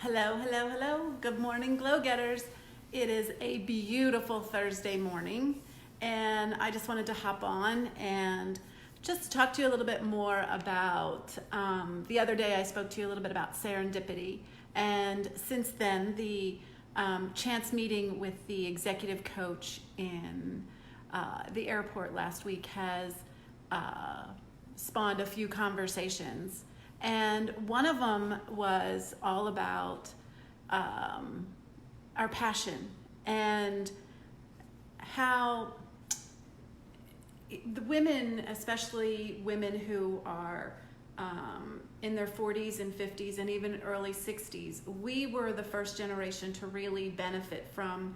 Hello, hello, hello. Good morning, Glow Getters. It is a beautiful Thursday morning, and I just wanted to hop on and just talk to you a little bit more about the other day I spoke to you a little bit about serendipity, and since then the chance meeting with the executive coach in the airport last week has spawned a few conversations. And one of them was all about our passion and how the women, especially women who are in their 40s and 50s and even early 60s, we were the first generation to really benefit from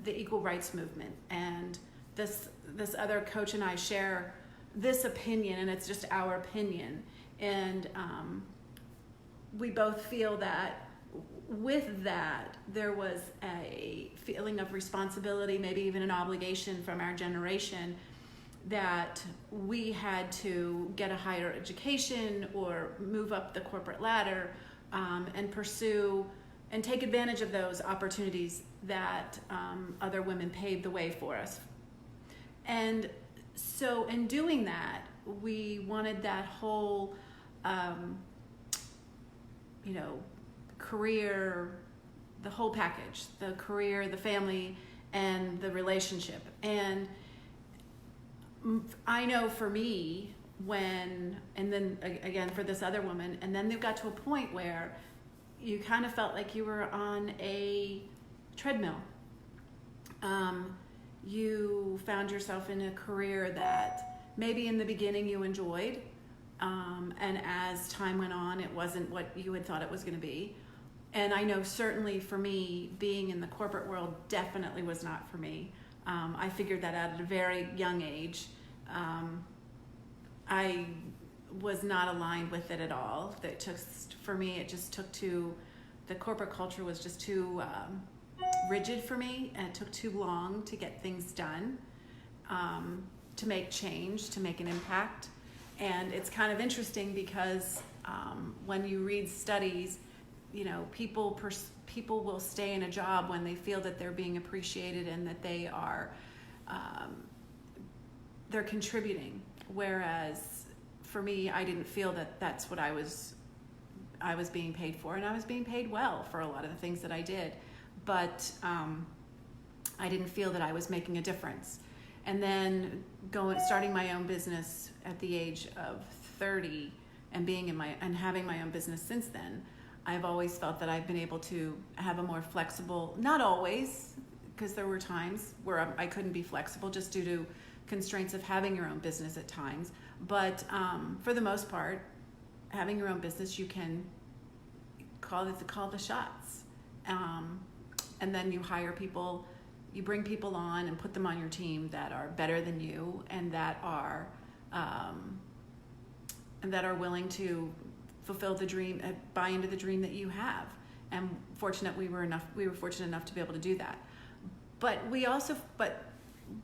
the equal rights movement. And this other coach and I share this opinion, and it's just our opinion. And we both feel that with that, there was a feeling of responsibility, maybe even an obligation from our generation, that we had to get a higher education or move up the corporate ladder and pursue and take advantage of those opportunities that other women paved the way for us. And so in doing that, we wanted that whole career, the whole package, the career, the family, and the relationship. And I know for me, and then again for this other woman, and then they got to a point where you kind of felt like you were on a treadmill. You found yourself in a career that maybe in the beginning you enjoyed, and as time went on, it wasn't what you had thought it was going to be. And I know certainly for me, being in the corporate world definitely was not for me. I figured that out at a very young age. I was not aligned with it at all. For me, it just took the corporate culture was just too rigid for me, and it took too long to get things done, to make change, to make an impact. And it's kind of interesting because when you read studies, people will stay in a job when they feel that they're being appreciated and that they are they're contributing. Whereas for me, I didn't feel that that's what I was being paid for, and I was being paid well for a lot of the things that I did, but I didn't feel that I was making a difference. And then starting my own business at the age of 30 and having my own business since then, I've always felt that I've been able to have a more flexible, not always, because there were times where I couldn't be flexible just due to constraints of having your own business at times. But for the most part, having your own business, you can call the shots. And then you hire people, you bring people on and put them on your team that are better than you and that are willing to fulfill the dream, buy into the dream that you have. And we were fortunate enough to be able to do that. But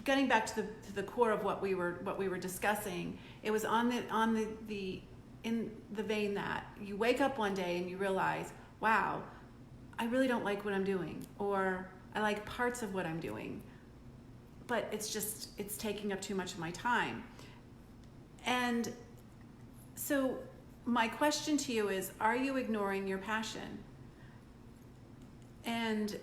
getting back to the core of what we were discussing, it was in the vein that you wake up one day and you realize, wow, I really don't like what I'm doing, or I like parts of what I'm doing, but it's taking up too much of my time. And so my question to you is, are you ignoring your passion? And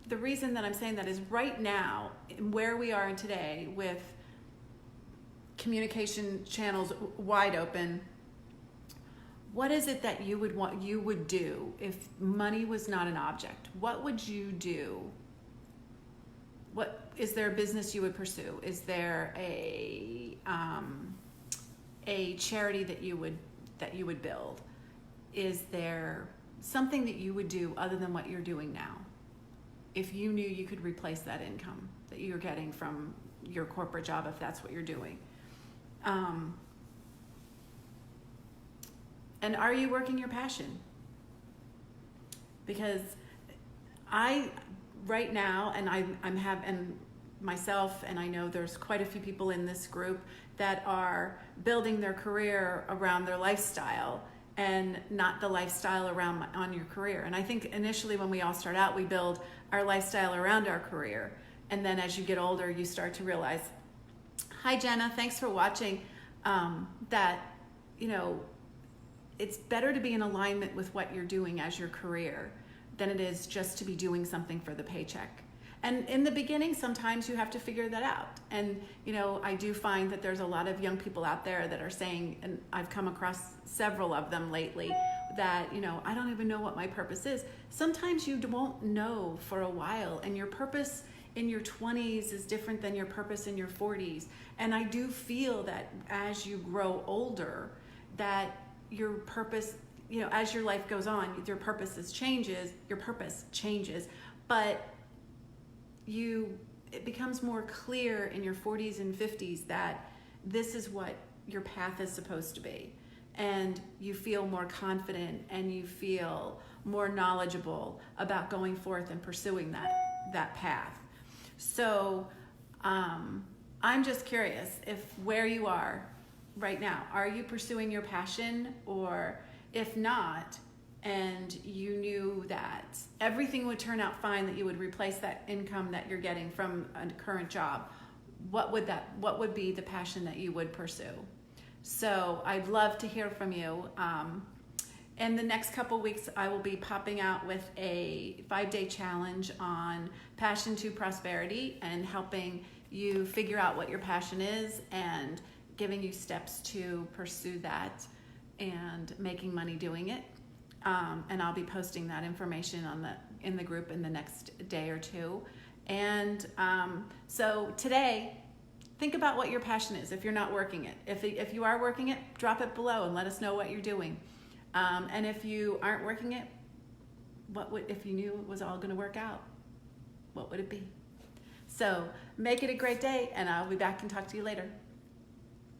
the reason that I'm saying that is right now, where we are today with communication channels wide open, what is it that you would do if money was not an object? What would you do? What is there a business you would pursue? Is there a charity that you would build? Is there something that you would do other than what you're doing now, if you knew you could replace that income that you're getting from your corporate job, if that's what you're doing? And are you working your passion? Because right now, and myself, and I know there's quite a few people in this group that are building their career around their lifestyle, and not the lifestyle around on your career. And I think initially when we all start out, we build our lifestyle around our career. And then as you get older, you start to realize, hi Jenna, thanks for watching, that, you know, it's better to be in alignment with what you're doing as your career than it is just to be doing something for the paycheck. And in the beginning, sometimes you have to figure that out. And, you know, I do find that there's a lot of young people out there that are saying, and I've come across several of them lately, that, you know, I don't even know what my purpose is. Sometimes you won't know for a while, and your purpose in your 20s is different than your purpose in your 40s. And I do feel that as you grow older, that your purpose, you know, as your life goes on, your purpose changes, but it becomes more clear in your 40s and 50s that this is what your path is supposed to be. And you feel more confident and you feel more knowledgeable about going forth and pursuing that path. So I'm just curious if where you are right now, are you pursuing your passion? Or if not, and you knew that everything would turn out fine, that you would replace that income that you're getting from a current job, what would be the passion that you would pursue? So I'd love to hear from you. In the next couple weeks, I will be popping out with a 5-day challenge on passion to prosperity and helping you figure out what your passion is and giving you steps to pursue that and making money doing it. And I'll be posting that information in the group in the next day or two. And so today, think about what your passion is if you're not working it. If you are working it, drop it below and let us know what you're doing. And if you aren't working it, if you knew it was all going to work out, what would it be? So make it a great day, and I'll be back and talk to you later.